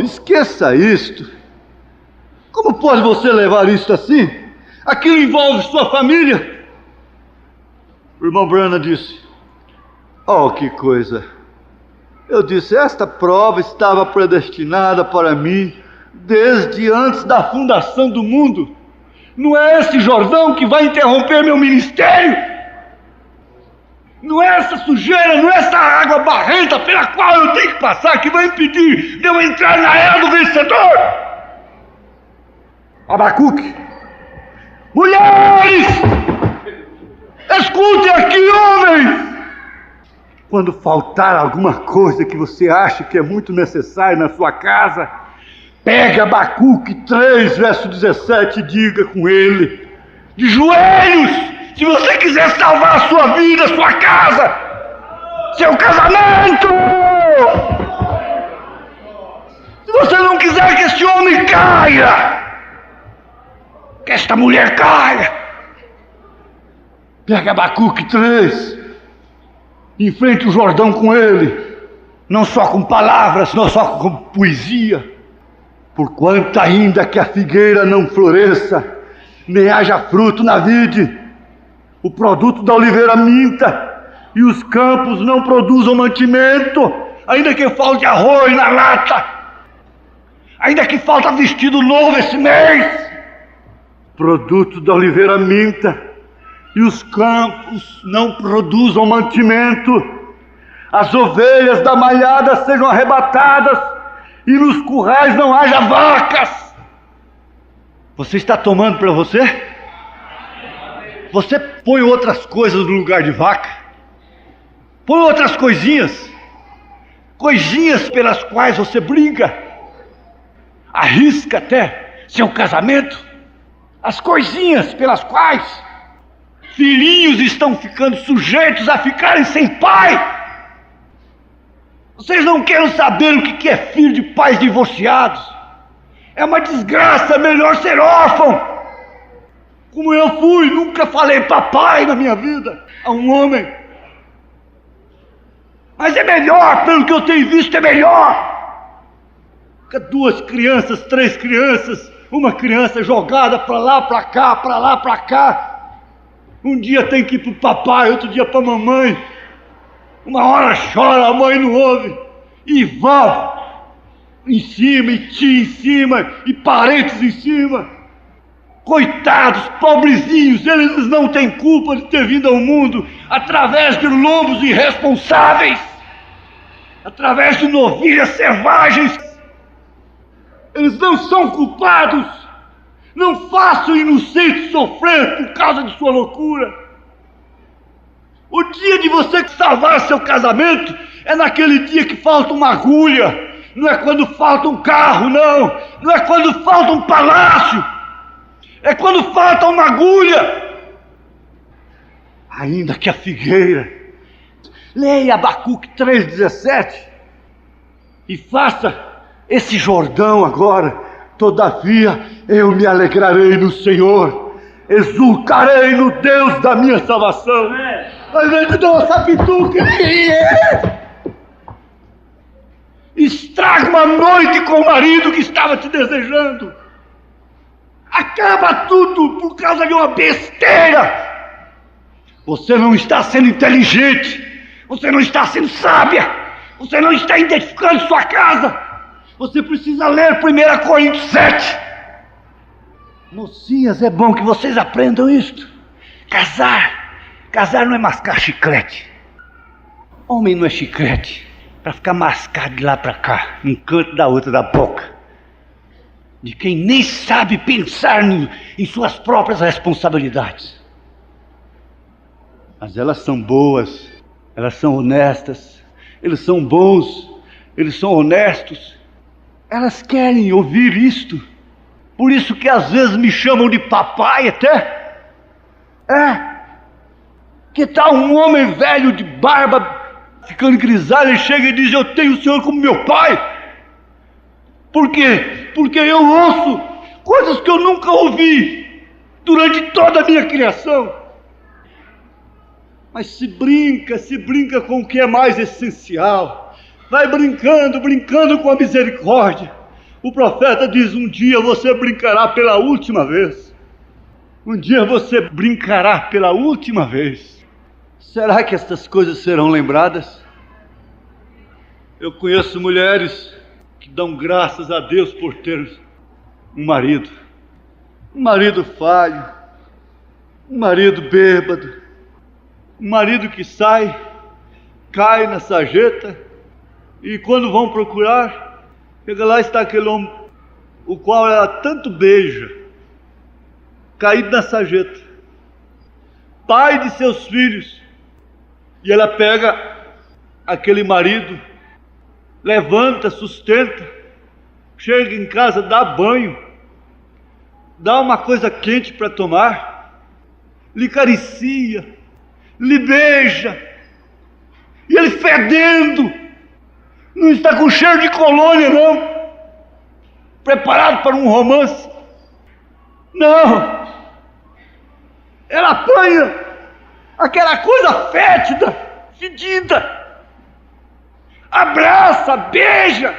Esqueça isto. Como pode você levar isto assim? Aquilo envolve sua família. O irmão Branham disse: que coisa. Eu disse: esta prova estava predestinada para mim desde antes da fundação do mundo. Não é esse Jordão que vai interromper meu ministério. Não é essa sujeira, não é essa água barrenta pela qual eu tenho que passar que vai impedir de eu entrar na era do vencedor. Abacuque, mulheres, escutem aqui, homens. Quando faltar alguma coisa que você acha que é muito necessário na sua casa, pegue Abacuque 3, verso 17 e diga com ele, de joelhos, se você quiser salvar a sua vida, sua casa, seu casamento. Se você não quiser que este homem caia, que esta mulher caia, pegue Abacuque 3, enfrente o Jordão com ele, não só com palavras, não só com poesia. Porquanto ainda que a figueira não floresça, nem haja fruto na vide, o produto da oliveira minta, e os campos não produzam mantimento, ainda que falte arroz na lata, ainda que falta vestido novo esse mês, produto da oliveira minta, e os campos não produzam mantimento, as ovelhas da malhada sejam arrebatadas, e nos currais não haja vacas. Você está tomando para você? Você põe outras coisas no lugar de vaca? Põe outras coisinhas pelas quais você brinca, arrisca até seu casamento, as coisinhas pelas quais filhinhos estão ficando sujeitos a ficarem sem pai. Vocês não querem saber o que é filho de pais divorciados. É uma desgraça, é melhor ser órfão. Como eu fui, nunca falei papai na minha vida a um homem. Mas é melhor, pelo que eu tenho visto, é melhor. Fica 2 crianças, 3 crianças, uma criança jogada para lá, para cá, para lá, para cá. Um dia tem que ir para o papai, outro dia para a mamãe. Uma hora chora, a mãe não ouve, e vó em cima, e tia em cima, e parentes em cima. Coitados, pobrezinhos, eles não têm culpa de ter vindo ao mundo através de lobos irresponsáveis. através de novilhas selvagens. Eles não são culpados. Não façam o inocente sofrer por causa de sua loucura. O dia de você salvar seu casamento é naquele dia que falta uma agulha. Não é quando falta um carro, não. Não é quando falta um palácio. É quando falta uma agulha. Ainda que a figueira. Leia Abacuque 3,17 e faça esse Jordão agora. Todavia eu me alegrarei no Senhor, exultarei no Deus da minha salvação. Ao invés de dar uma sapituca, estraga uma noite com o marido que estava te desejando. Acaba tudo por causa de uma besteira. Você não está sendo inteligente. Você não está sendo sábia. Você não está identificando sua casa. Você precisa ler 1 Coríntios 7. Mocinhas, é bom que vocês aprendam isto. Casar não é mascar chiclete. Homem não é chiclete para ficar mascado de lá para cá, um canto da outra da boca, de quem nem sabe pensar em suas próprias responsabilidades. Mas elas são boas, elas são honestas, eles são bons, eles são honestos. Elas querem ouvir isto. Por isso que às vezes me chamam de papai até. Que tal um homem velho de barba, ficando grisalho, e chega e diz: eu tenho o senhor como meu pai. Por quê? Porque eu ouço coisas que eu nunca ouvi durante toda a minha criação. Mas se brinca com o que é mais essencial. Vai brincando com a misericórdia. O profeta diz: um dia você brincará pela última vez. Um dia você brincará pela última vez. Será que estas coisas serão lembradas? Eu conheço mulheres que dão graças a Deus por ter um marido falho, um marido bêbado, um marido que sai, cai na sarjeta, e quando vão procurar, chega lá, está aquele homem, o qual ela tanto beija, caído na sarjeta, pai de seus filhos, e ela pega aquele marido, levanta, sustenta, chega em casa, dá banho, dá uma coisa quente para tomar, lhe acaricia, lhe beija, e ele fedendo, não está com cheiro de colônia não, preparado para um romance, não, ela apanha aquela coisa fétida, fedida, abraça, beija,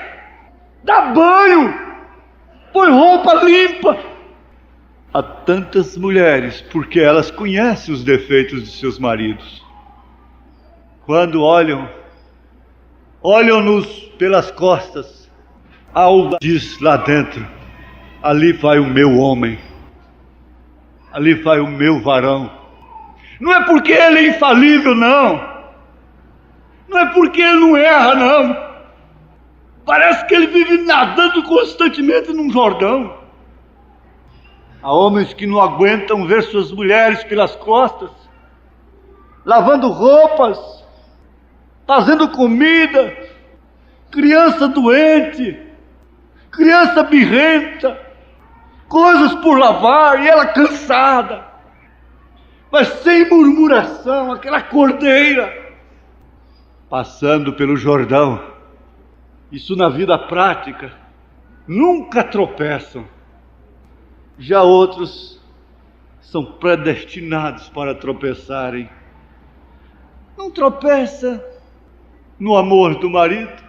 dá banho, põe roupa limpa. Há tantas mulheres, porque elas conhecem os defeitos de seus maridos. Quando olham-nos pelas costas, algo diz lá dentro: ali vai o meu homem, ali vai o meu varão. Não é porque ele é infalível, não. Não é porque ele não erra, não. Parece que ele vive nadando constantemente num Jordão. Há homens que não aguentam ver suas mulheres pelas costas, lavando roupas, fazendo comida, criança doente, criança birrenta, coisas por lavar, e ela cansada, mas sem murmuração, aquela cordeira, passando pelo Jordão. Isso na vida prática, nunca tropeçam. Já outros são predestinados para tropeçarem. Não tropeça no amor do marido,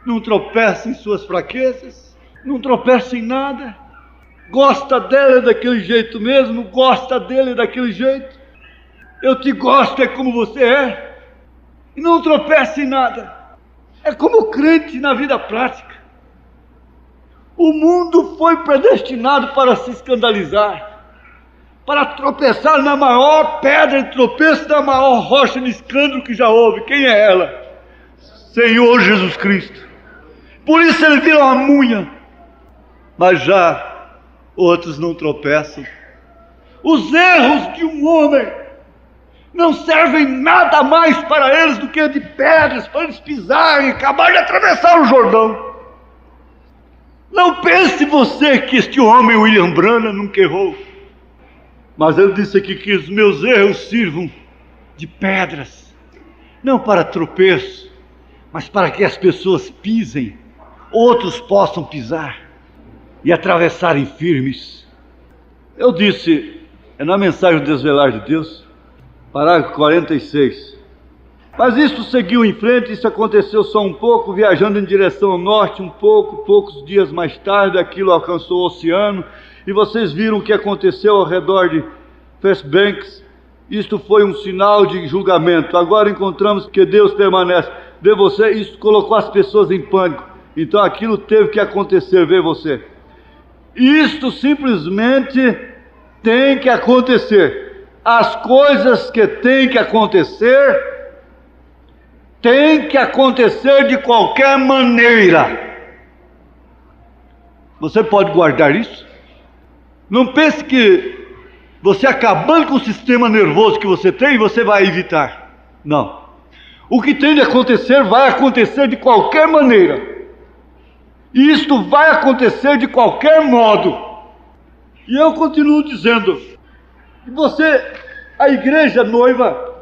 não tropeça em suas fraquezas, não tropeça em nada. Gosta dela daquele jeito mesmo, gosta dele daquele jeito. Eu te gosto, é como você é. E não tropeça em nada. É como crente na vida prática. O mundo foi predestinado para se escandalizar, para tropeçar na maior pedra de tropeço, na maior rocha de escândalo que já houve. Quem é ela? Senhor Jesus Cristo. Por isso ele vira uma munha. Mas já outros não tropeçam. Os erros de um homem não servem nada mais para eles do que de pedras, para eles pisarem e acabar de atravessar o Jordão. Não pense você que este homem, William Branham, nunca errou. Mas ele disse aqui que os meus erros sirvam de pedras, não para tropeço, mas para que as pessoas pisem, outros possam pisar e atravessarem firmes. Eu disse, é na mensagem do Desvelar de Deus, parágrafo 46. Mas isso seguiu em frente, isso aconteceu só um pouco, viajando em direção ao norte, poucos dias mais tarde, aquilo alcançou o oceano, e vocês viram o que aconteceu ao redor de Fairbanks. Isto foi um sinal de julgamento. Agora encontramos que Deus permanece. Vê você, isso colocou as pessoas em pânico. Então aquilo teve que acontecer, vê você. Isto simplesmente tem que acontecer. As coisas que têm que acontecer de qualquer maneira. Você pode guardar isso? Não pense que você acabando com o sistema nervoso que você tem, você vai evitar. Não. O que tem de acontecer, vai acontecer de qualquer maneira. E isto vai acontecer de qualquer modo. E eu continuo dizendo, você, a igreja noiva,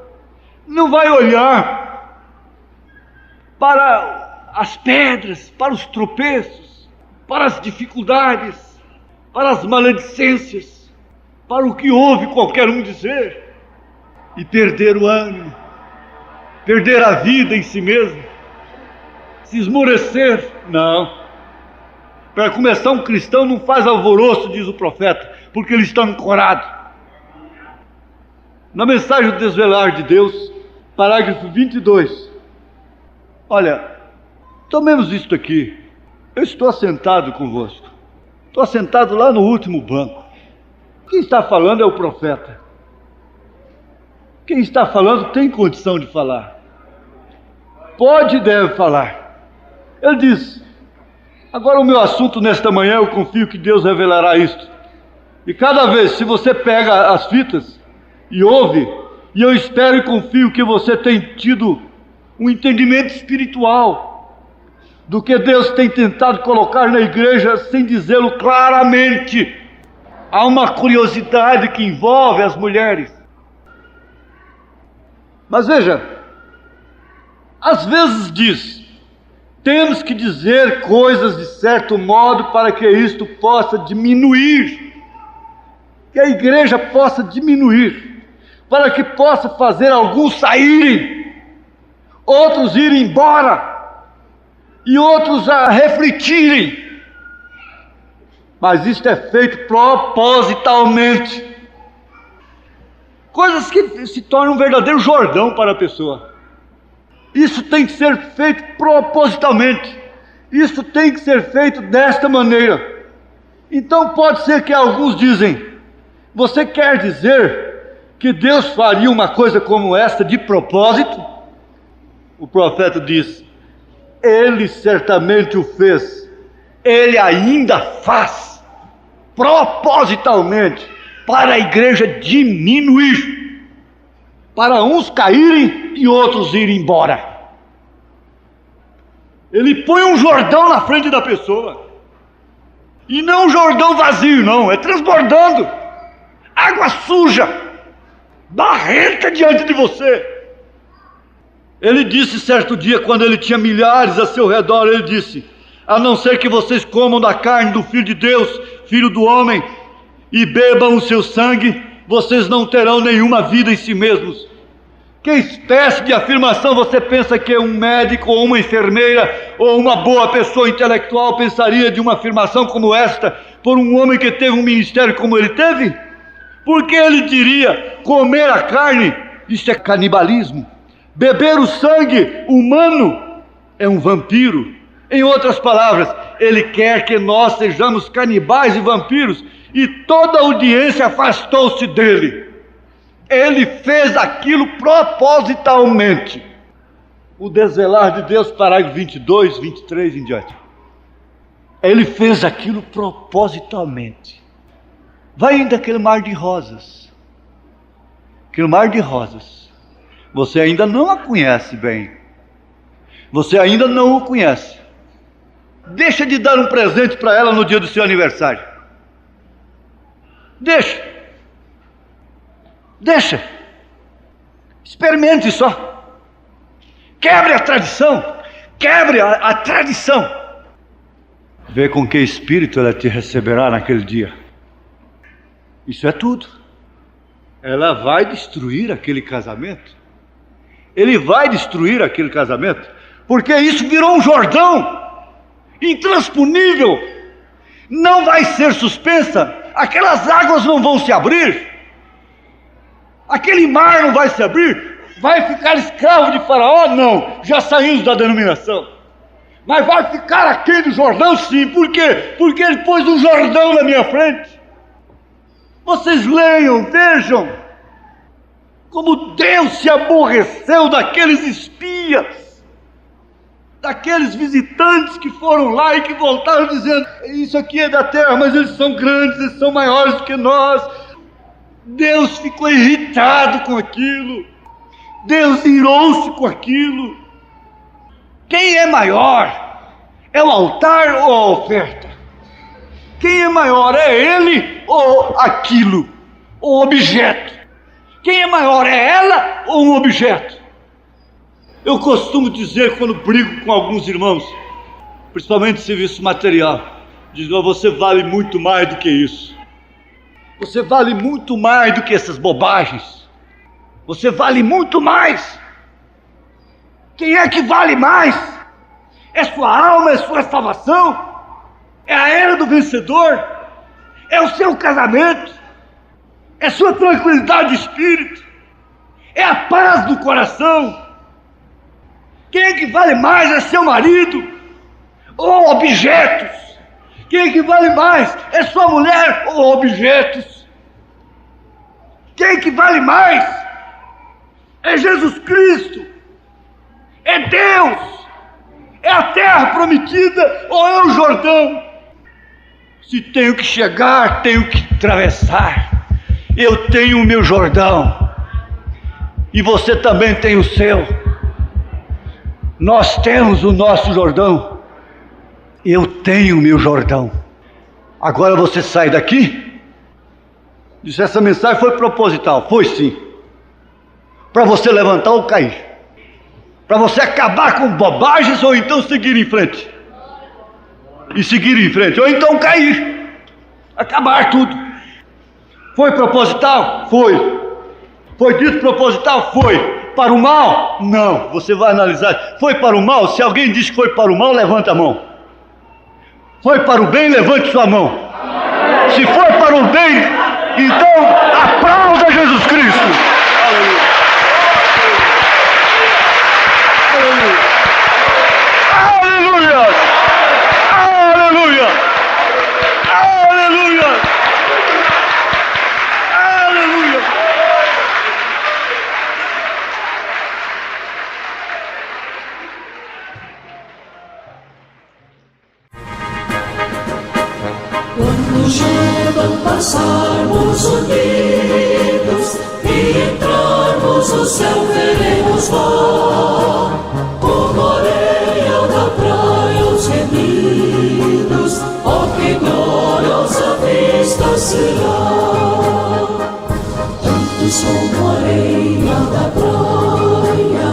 não vai olhar para as pedras, para os tropeços, para as dificuldades, para as maledicências, para o que ouve qualquer um dizer, e perder o ânimo, perder a vida em si mesmo, se esmorecer. Não. Para começar, um cristão não faz alvoroço, diz o profeta, porque ele está ancorado. Na mensagem do Desvelar de Deus, parágrafo 22. Olha, tomemos isto aqui. Eu estou assentado convosco. Estou assentado lá no último banco. Quem está falando é o profeta. Quem está falando tem condição de falar. Pode e deve falar. Ele diz, agora o meu assunto nesta manhã, eu confio que Deus revelará isto. E cada vez, se você pega as fitas e ouve, e eu espero e confio que você tem tido um entendimento espiritual do que Deus tem tentado colocar na igreja sem dizê-lo claramente. Há uma curiosidade que envolve as mulheres. Mas veja, às vezes diz, temos que dizer coisas de certo modo para que isto possa diminuir, que a igreja possa diminuir, para que possa fazer alguns saírem, outros irem embora, e outros a refletirem. Mas isto é feito propositalmente. Coisas que se tornam um verdadeiro Jordão para a pessoa. Isso tem que ser feito propositalmente. Isso tem que ser feito desta maneira. Então pode ser que alguns dizem, você quer dizer que Deus faria uma coisa como esta de propósito? O profeta diz, Ele certamente o fez. Ele ainda faz propositalmente para a igreja diminuir, para uns caírem e outros irem embora. Ele põe um Jordão na frente da pessoa, e não um Jordão vazio, não, é transbordando, água suja, barrenta diante de você. Ele disse certo dia, quando ele tinha milhares a seu redor, ele disse, a não ser que vocês comam da carne do Filho de Deus, Filho do homem, e bebam o seu sangue, vocês não terão nenhuma vida em si mesmos. Que espécie de afirmação você pensa que um médico, ou uma enfermeira, ou uma boa pessoa intelectual pensaria de uma afirmação como esta, por um homem que teve um ministério como ele teve? Porque ele diria, comer a carne, isso é canibalismo. Beber o sangue humano é um vampiro. Em outras palavras, ele quer que nós sejamos canibais e vampiros, e toda a audiência afastou-se dele. Ele fez aquilo propositalmente. o desvelar de Deus, parágrafo 22, 23 em diante. Ele fez aquilo propositalmente. Vai indo aquele mar de rosas. Aquele mar de rosas. Você ainda não a conhece bem. Você ainda não o conhece. Deixa de dar um presente para ela no dia do seu aniversário. Deixa. Experimente só. Quebre a tradição. Quebre a tradição. Vê com que espírito ela te receberá naquele dia. Isso é tudo. Ela vai destruir aquele casamento. Ele vai destruir aquele casamento. Porque isso virou um Jordão intransponível. Não vai ser suspensa. Aquelas águas não vão se abrir. Aquele mar não vai se abrir. Vai ficar escravo de Faraó? Não. Já saímos da denominação. Mas vai ficar aqui do Jordão? Sim. Por quê? Porque ele pôs um Jordão na minha frente. Vocês leiam, vejam como Deus se aborreceu daqueles espias, daqueles visitantes que foram lá e que voltaram dizendo: isso aqui é da terra, mas eles são grandes, eles são maiores do que nós. Deus ficou irritado com aquilo. Deus irou-se com aquilo. Quem é maior? É o altar ou a oferta? Quem é maior? É ele ou aquilo? O objeto? Quem é maior? É ela ou um objeto? Eu costumo dizer, quando brigo com alguns irmãos, principalmente serviço material, digo: você vale muito mais do que isso. Você vale muito mais do que essas bobagens. Você vale muito mais. Quem é que vale mais? É sua alma, é sua salvação? É a era do vencedor? É o seu casamento? É sua tranquilidade de espírito? É a paz do coração? Quem é que vale mais? É seu marido? Ou objetos? Quem é que vale mais? É sua mulher ou objetos? Quem é que vale mais? É Jesus Cristo? É Deus? É a terra prometida ou é o Jordão? Se tenho que chegar, tenho que atravessar. Eu tenho o meu Jordão e você também tem o seu. Nós temos o nosso Jordão. Eu tenho o meu Jordão. Agora você sai daqui. Diz: essa mensagem foi proposital. Foi sim. Para você levantar ou cair. Para você acabar com bobagens ou então seguir em frente. E seguir em frente. Ou então cair. Acabar tudo. Foi proposital? Foi. Foi dito proposital? Foi. Para o mal? Não. Você vai analisar. Foi para o mal? Se alguém diz que foi para o mal, levanta a mão. Foi para o bem? Levante sua mão. Se foi para o bem, então aplauda Jesus Cristo. Aleluia. Aleluia. Aleluia. Aleluia. Aleluia. Quando Jordão passarmos unidos e entrarmos no céu, veremos lá, como a areia da praia, os remidos. Oh, que gloriosa vista será! Tantos como a areia da praia,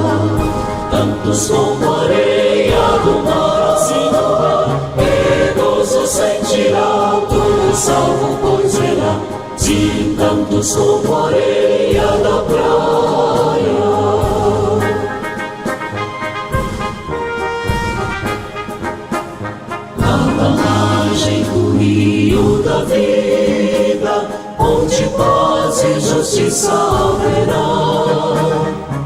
tantos como a areia do mar, assim no mar, e gozo sentirá todo salvo, pois verá, de tantos como a areia da praia. Na margem do rio da vida, onde paz e justiça haverá,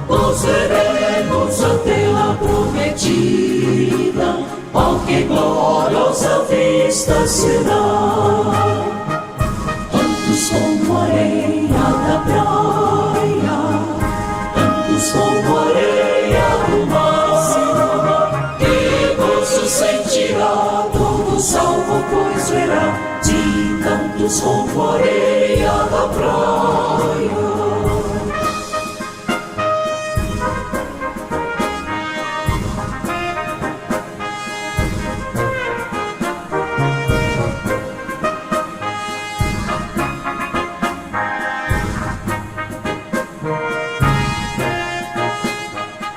nós veremos a terra prometida. Oh, que gloriosa vista será! Tantos como a areia da praia, tantos como a areia do mar, tantos como a areia da praia.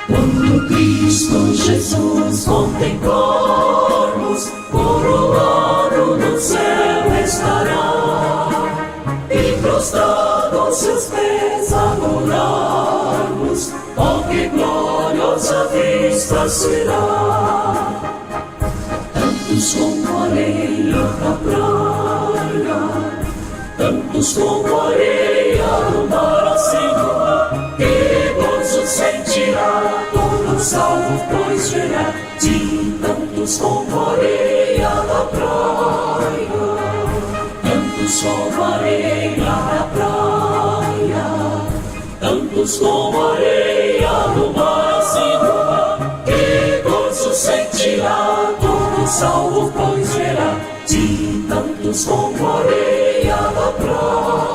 Quando Cristo Jesus contemplarmos, coroado no céu estará, e prostrado aos seus pés adorarmos, oh que gloriosa vista será! Tantos como a areia da praia, tantos como a areia do mar assim, que gozo sentirá todo salvo, pois verá de tantos como a areia da praia, tantos como a areia da praia, tantos como a areia do mar assim, que gozo sentirá todo salvo, pois verá de tantos como a areia da praia.